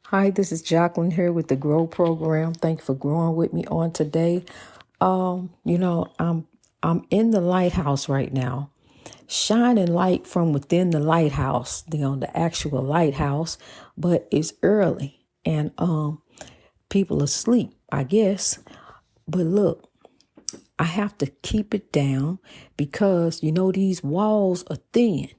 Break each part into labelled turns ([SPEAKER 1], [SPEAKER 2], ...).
[SPEAKER 1] Hi, this is Jacqueline here with the Grow Program. Thank you for growing with me on today. I'm in the lighthouse right now, shining light from within the lighthouse, the actual lighthouse, but it's early and people asleep, I guess. But look, I have to keep it down because these walls are thin.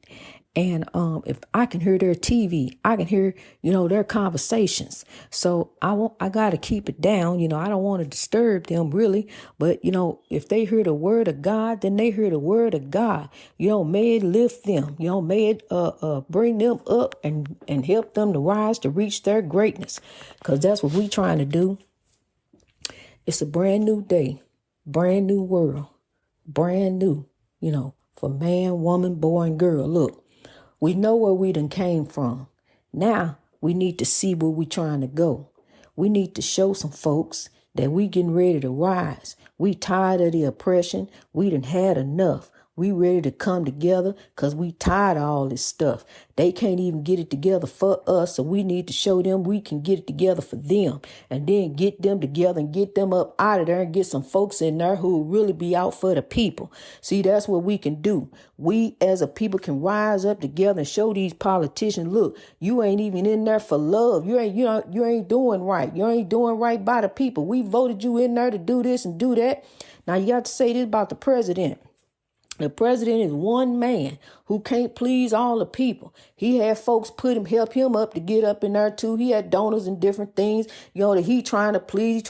[SPEAKER 1] And if I can hear their TV, I can hear, their conversations. So I gotta keep it down. I don't want to disturb them really. But if they hear the word of God, then they hear the word of God. May it lift them. May it bring them up and help them to rise to reach their greatness. Because that's what we trying to do. It's a brand new day, brand new world, brand new, for man, woman, boy, and girl. Look, we know where we done came from. Now we need to see where we trying to go. We need to show some folks that we getting ready to rise. We tired of the oppression. We done had enough. We ready to come together because we tired of all this stuff. They can't even get it together for us, so we need to show them we can get it together for them. And then get them together and get them up out of there and get some folks in there who will really be out for the people. See, that's what we can do. We as a people can rise up together and show these politicians, look, you ain't even in there for love. You ain't doing right. You ain't doing right by the people. We voted you in there to do this and do that. Now you got to say this about the president. The president is one man who can't please all the people. He had folks help him up to get up in there too. He had donors and different things, that he trying to please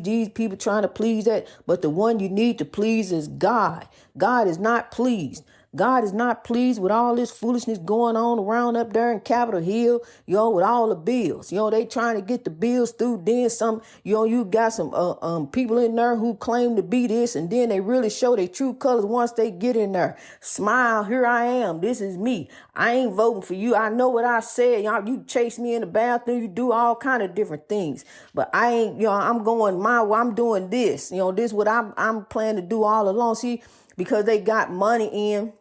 [SPEAKER 1] these people, trying to please that. But the one you need to please is God. God is not pleased. God is not pleased with all this foolishness going on around up there in Capitol Hill, with all the bills. They trying to get the bills through. Then some, you got some people in there who claim to be this, and then they really show their true colors once they get in there. Smile, here I am. This is me. I ain't voting for you. I know what I said. You chase me in the bathroom. You do all kind of different things. But I ain't, I'm going my way. I'm doing this. This is what I'm planning to do all along. See, because they got money in.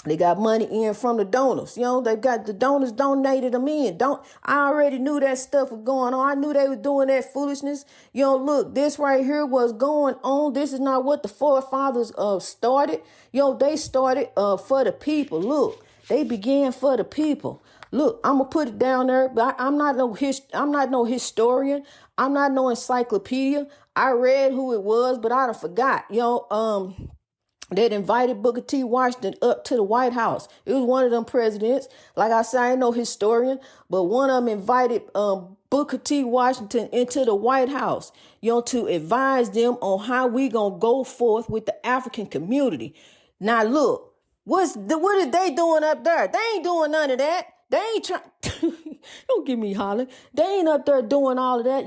[SPEAKER 1] They got money in from the donors. They got the donors donated them in. I already knew that stuff was going on. I knew they was doing that foolishness. Look, this right here was going on. This is not what the forefathers started. They started for the people. Look, they began for the people. Look, I'm gonna put it down there, but I'm not no historian. I'm not no encyclopedia. I read who it was, but I done forgot. They'd invited Booker T. Washington up to the White House. It was one of them presidents. Like I said, I ain't no historian, but one of them invited Booker T. Washington into the White House, to advise them on how we gonna go forth with the African community. Now look, what are they doing up there? They ain't doing none of that. They ain't trying. Don't get me hollering. They ain't up there doing all of that.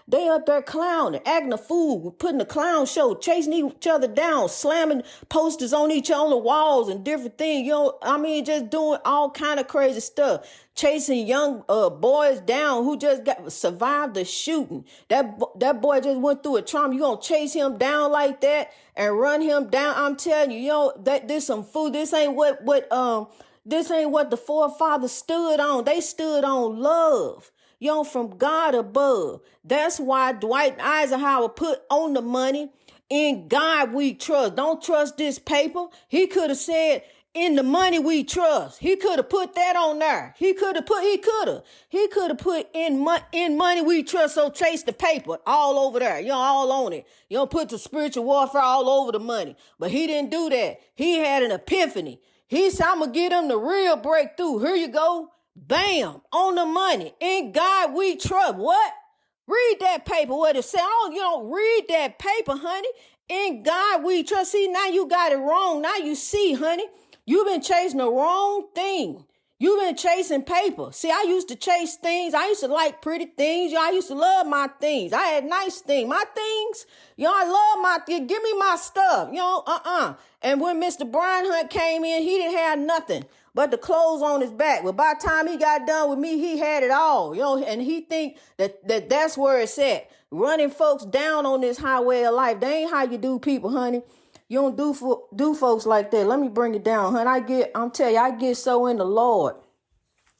[SPEAKER 1] They up there clowning, acting a fool, putting a clown show, chasing each other down, slamming posters on each other on the walls and different things. Just doing all kind of crazy stuff. Chasing young boys down who just survived the shooting. That boy just went through a trauma. You gonna chase him down like that and run him down? I'm telling you, that this some fool. This ain't what the forefathers stood on. They stood on love, from God above. That's why Dwight Eisenhower put on the money, in God we trust. Don't trust this paper. He could have said, in the money we trust. He could have put that on there. He could have put in money we trust. So chase the paper all over there. All on it. Put the spiritual warfare all over the money. But he didn't do that. He had an epiphany. He said, I'm going to get them the real breakthrough. Here you go. Bam. On the money. In God we trust. What? Read that paper. What it said. Read that paper, honey. In God we trust. See, now you got it wrong. Now you see, honey. You've been chasing the wrong thing. You've been chasing paper. See, I used to chase things. I used to like pretty things. I used to love my things. I had nice things. My things, I love my things. Give me my stuff. And when Mr. Brian Hunt came in, he didn't have nothing but the clothes on his back. But by the time he got done with me, he had it all. And he think that's where it's at. Running folks down on this highway of life. They ain't how you do people, honey. You don't do folks like that. Let me bring it down, honey. I get so in the Lord,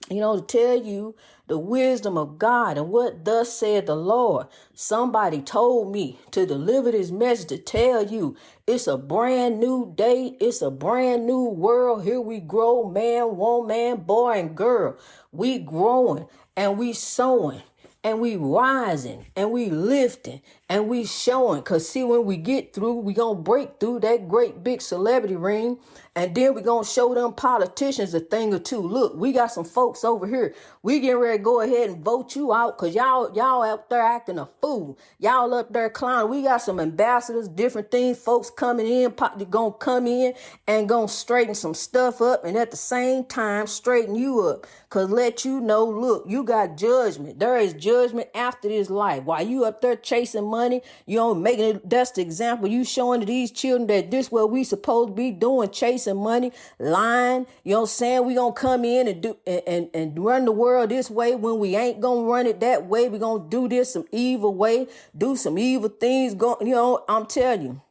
[SPEAKER 1] to tell you the wisdom of God and what thus said the Lord. Somebody told me to deliver this message to tell you it's a brand new day. It's a brand new world. Here we grow, man, woman, boy, and girl. We growing and we sowing. And we rising and we lifting and we showing. Cause see, when we get through, we gonna break through that great big celebrity ring. And then we gonna show them politicians a thing or two. Look, we got some folks over here. We getting ready to go ahead and vote you out. Cause y'all out there acting a fool. Y'all up there clowning. We got some ambassadors, different things, folks coming in, gonna come in and gonna straighten some stuff up. And at the same time, straighten you up. Cause let you know, look, you got judgment. There is judgment after this life. While you up there chasing money, you know, making it, that's the example you showing to these children that this what we supposed to be doing, chasing money, lying, you know what I'm saying? We gonna come in and do and run the world this way when we ain't gonna run it that way. We gonna do this some evil way, do some evil things, you know, I'm telling you.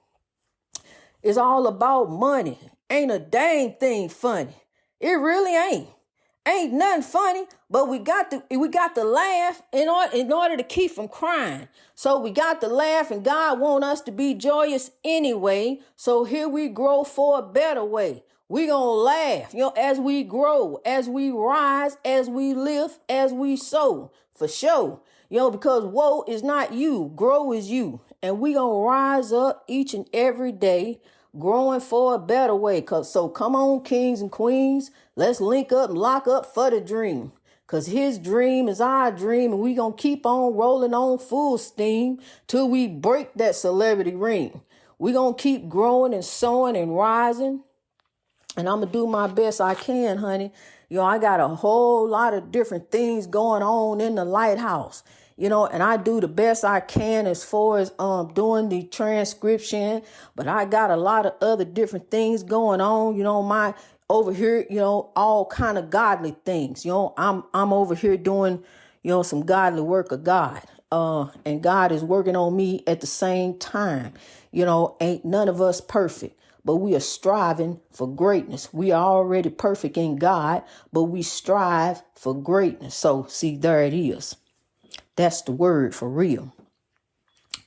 [SPEAKER 1] It's all about money. Ain't a dang thing funny. It really ain't. Ain't nothing funny, but we got to laugh in order to keep from crying. So we got to laugh, and God want us to be joyous anyway. So here we grow for a better way. We gonna laugh, you know, as we grow, as we rise, as we live, as we sow, for sure. You know, because woe is not you, grow is you. And we gonna rise up each and every day, growing for a better way. So come on, kings and queens, let's link up and lock up for the dream. Because his dream is our dream, and we going to keep on rolling on full steam till we break that celebrity ring. We going to keep growing and sowing and rising. And I'm going to do my best I can, honey. You know, I got a whole lot of different things going on in the lighthouse. You know, and I do the best I can as far as doing the transcription, but I got a lot of other different things going on, you know, my over here, you know, all kind of godly things. You know, I'm over here doing, you know, some godly work of God. And God is working on me at the same time. You know, ain't none of us perfect, but we are striving for greatness. We are already perfect in God, but we strive for greatness. So see, there it is. That's the word for real.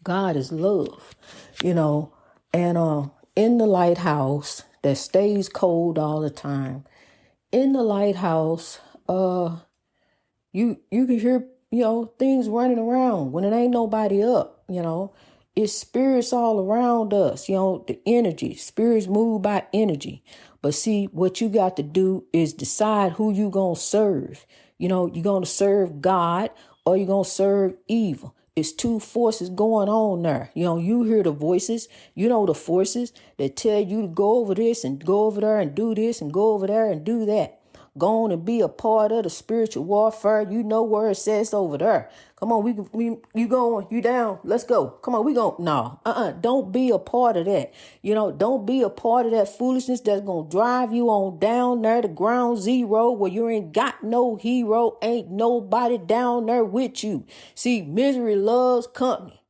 [SPEAKER 1] God is love, you know, and in the lighthouse that stays cold all the time. In the lighthouse, you can hear, you know, things running around when it ain't nobody up, you know. It's spirits all around us, you know, the energy. Spirits move by energy. But see, what you got to do is decide who you gonna serve. You know, you're gonna serve God or you're going to serve evil. It's two forces going on there. You know, you hear the voices, you know, the forces that tell you to go over this and go over there and do this and go over there and do that. Go on and be a part of the spiritual warfare. You know where it says over there. Come on, you going, you down. Let's go. Come on, we going. No, don't be a part of that. You know, don't be a part of that foolishness that's going to drive you on down there to ground zero where you ain't got no hero. Ain't nobody down there with you. See, misery loves company.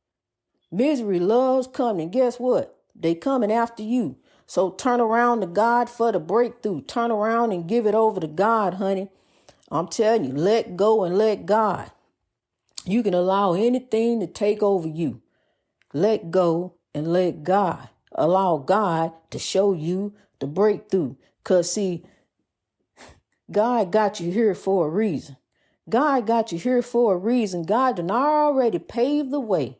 [SPEAKER 1] Misery loves company. And guess what? They coming after you. So turn around to God for the breakthrough. Turn around and give it over to God, honey. I'm telling you, let go and let God. You can allow anything to take over you. Let go and let God. Allow God to show you the breakthrough. Because see, God got you here for a reason. God got you here for a reason. God done already paved the way.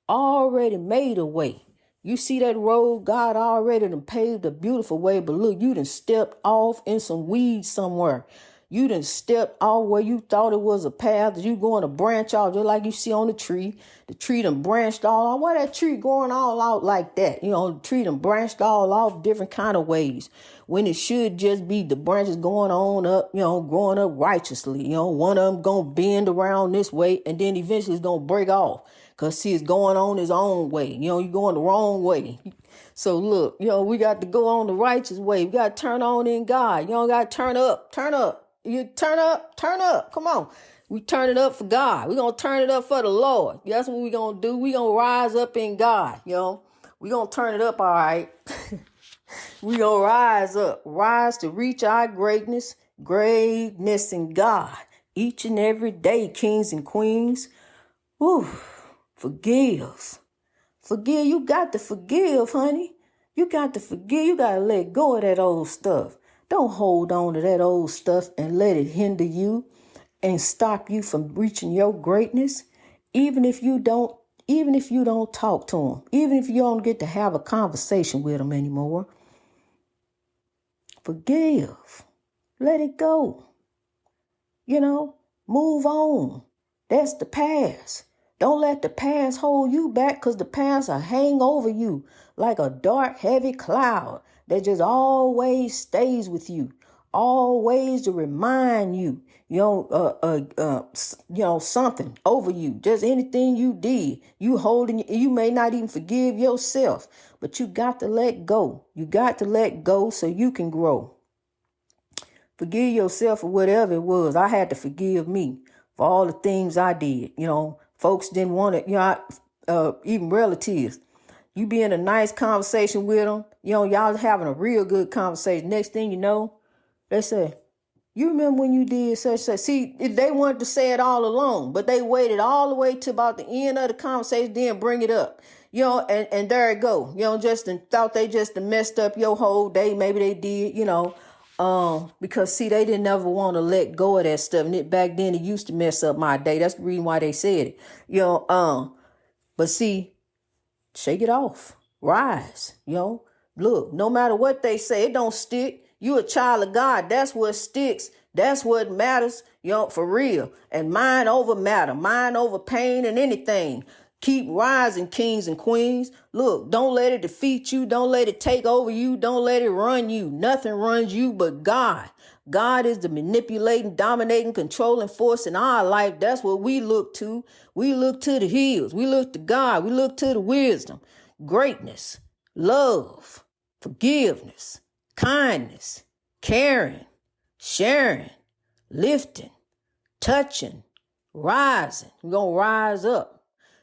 [SPEAKER 1] Already made a way. You see that road, God already done paved a beautiful way, but look, you done stepped off in some weeds somewhere. You done stepped off where you thought it was a path that you going to branch off, just like you see on the tree. The tree done branched all off. Why that tree going all out like that? You know, the tree done branched all off different kind of ways when it should just be the branches going on up, you know, growing up righteously. You know, one of them going to bend around this way and then eventually it's going to break off. Because see, it's going on his own way. You know, you're going the wrong way. So look, you know, we got to go on the righteous way. We got to turn on in God. You don't got to turn up, turn up. You turn up, turn up. Come on. We turn it up for God. We're going to turn it up for the Lord. That's what we're going to do. We're going to rise up in God. You know, we're going to turn it up. All right. We're going to rise up, rise to reach our greatness in God. each and every day, kings and queens. Woo, forgive. Forgive. You got to forgive, honey. You got to forgive. You got to let go of that old stuff. Don't hold on to that old stuff and let it hinder you and stop you from reaching your greatness. Even if you don't talk to them, even if you don't get to have a conversation with them anymore, forgive. Let it go. Move on. That's the past. Don't let the past hold you back, because the past will hang over you like a dark, heavy cloud that just always stays with you, always to remind you, something over you, just anything you did, you may not even forgive yourself, but you got to let go. You got to let go so you can grow. Forgive yourself for whatever it was. I had to forgive me for all the things I did. Folks didn't want it, even relatives. You be in a nice conversation with them, y'all having a real good conversation. Next thing you know, they say, you remember when you did such. See, they wanted to say it all along, but they waited all the way to about the end of the conversation, then bring it up. And there it go. Just thought they just messed up your whole day. Maybe they did, because see, they didn't ever want to let go of that stuff. And back then it used to mess up my day. That's the reason why they said it. But see, shake it off. Rise. Look, no matter what they say, it don't stick. You a child of God. That's what sticks. That's what matters, for real. And mind over matter, mind over pain and anything. Keep rising, kings and queens. Look, don't let it defeat you. Don't let it take over you. Don't let it run you. Nothing runs you but God. God is the manipulating, dominating, controlling force in our life. That's what we look to. We look to the hills. We look to God. We look to the wisdom, greatness, love, forgiveness, kindness, caring, sharing, lifting, touching, rising. We're going to rise up.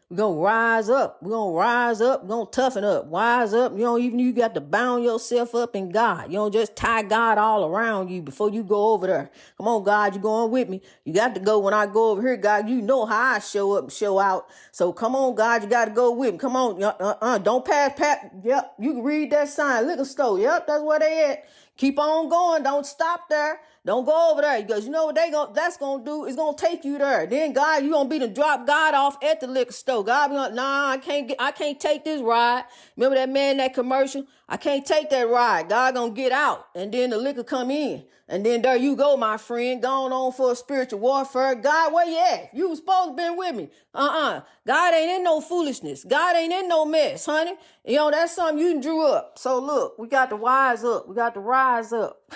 [SPEAKER 1] We're going to rise up. We're going to rise up. We're going to toughen up. Wise up. Even you got to bound yourself up in God. Just tie God all around you before you go over there. Come on, God, you going with me. You got to go when I go over here, God. You know how I show up and show out. So come on, God, you got to go with me. Come on. Don't pass. Yep. You can read that sign. Liquor store. Yep. That's where they at. Keep on going. Don't stop there. Don't go over there, because you know what that's going to do? It's going to take you there. Then God, you going to be to drop God off at the liquor store. God be like, nah, I can't take this ride. Remember that man in that commercial? I can't take that ride. God going to get out. And then the liquor come in. And then there you go, my friend, going on for a spiritual warfare. God, where you at? You was supposed to be with me. God ain't in no foolishness. God ain't in no mess, honey. That's something you drew up. So look, we got to wise up. We got to rise up.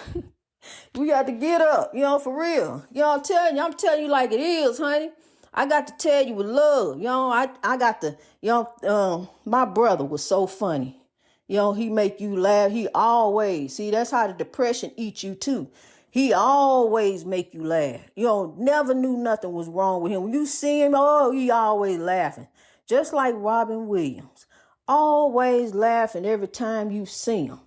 [SPEAKER 1] We got to get up, for real. I'm telling you like it is, honey. I got to tell you with love. I got to, my brother was so funny. He make you laugh. He always, see, that's how the depression eats you too. He always make you laugh. Never knew nothing was wrong with him. When you see him, he always laughing. Just like Robin Williams. Always laughing every time you see him.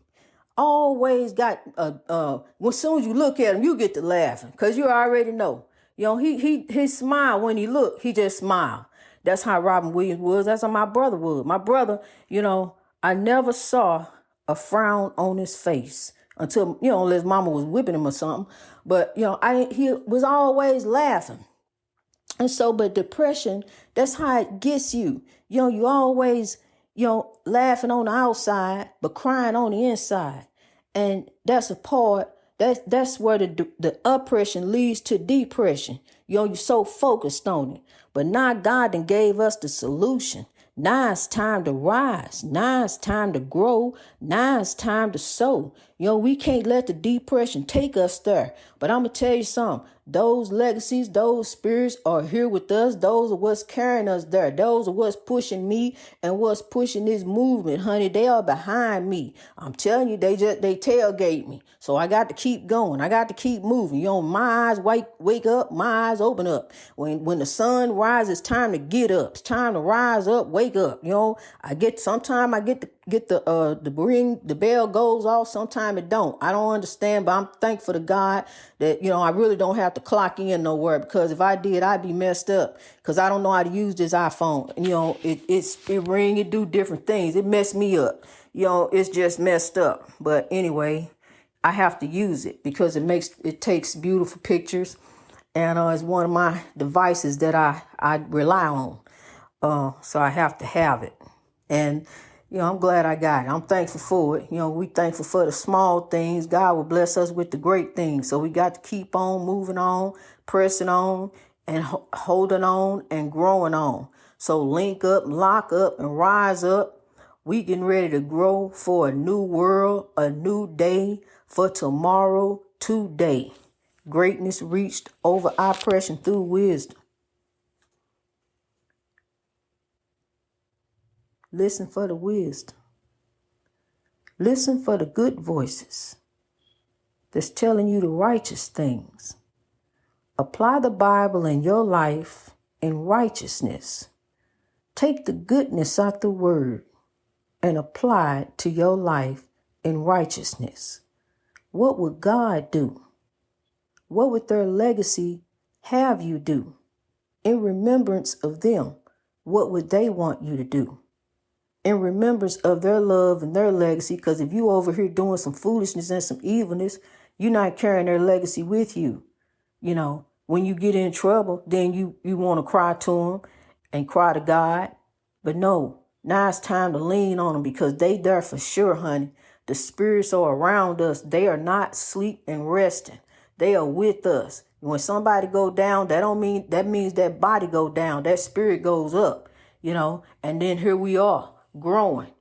[SPEAKER 1] Always got, as soon as you look at him, you get to laughing, because you already know. His smile, when he looked, he just smiled. That's how Robin Williams was. That's how my brother was. My brother, I never saw a frown on his face until, unless mama was whipping him or something. But, he was always laughing. And so, but depression, that's how it gets you. You always, laughing on the outside, but crying on the inside. And that's a part, that's where the oppression leads to depression. You're so focused on it. But now God done gave us the solution. Now it's time to rise. Now it's time to grow. Now it's time to sow. We can't let the depression take us there. But I'm going to tell you something. Those legacies, those spirits are here with us. Those are what's carrying us there. Those are what's pushing me and what's pushing this movement, honey. They are behind me. I'm telling you, they tailgate me. So I got to keep going. I got to keep moving. My eyes wake up. My eyes open up. When the sun rises, it's time to get up. It's time to rise up, wake up. Sometimes I get to get the ring, the bell goes off. Sometimes it don't. I don't understand, but I'm thankful to God that, I really don't have to clock in nowhere, because if I did, I'd be messed up, because I don't know how to use this iPhone. It ring, it do different things. It messed me up. It's just messed up. But anyway, I have to use it because it takes beautiful pictures, and it's one of my devices that I rely on. So I have to have it. And, I'm glad I got it. I'm thankful for it. We thankful for the small things. God will bless us with the great things. So we got to keep on moving on, pressing on, and holding on and growing on. So link up, lock up, and rise up. We getting ready to grow for a new world, a new day, for tomorrow, today. Greatness reached over oppression through wisdom. Listen for the wisdom. Listen for the good voices that's telling you the righteous things. Apply the Bible in your life in righteousness. Take the goodness out the word and apply it to your life in righteousness. What would God do? What would their legacy have you do? In remembrance of them, what would they want you to do? In remembrance of their love and their legacy, because if you over here doing some foolishness and some evilness, you're not carrying their legacy with you. When you get in trouble, then you want to cry to them and cry to God. But no, now it's time to lean on them, because they there for sure, honey. The spirits are around us. They are not asleep and resting. They are with us. When somebody go down, that means that body go down. That spirit goes up, and then here we are, growing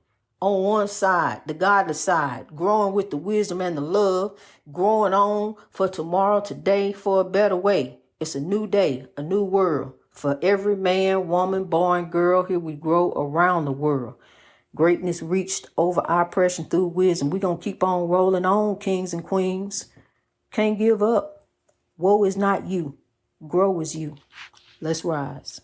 [SPEAKER 1] on one side, the godly side, growing with the wisdom and the love, growing on for tomorrow, today, for a better way. It's a new day, a new world. For every man, woman, boy, and girl, here we grow around the world. Greatness reached over oppression through wisdom. We're going to keep on rolling on, kings and queens. Can't give up. Woe is not you. Grow is you. Let's rise.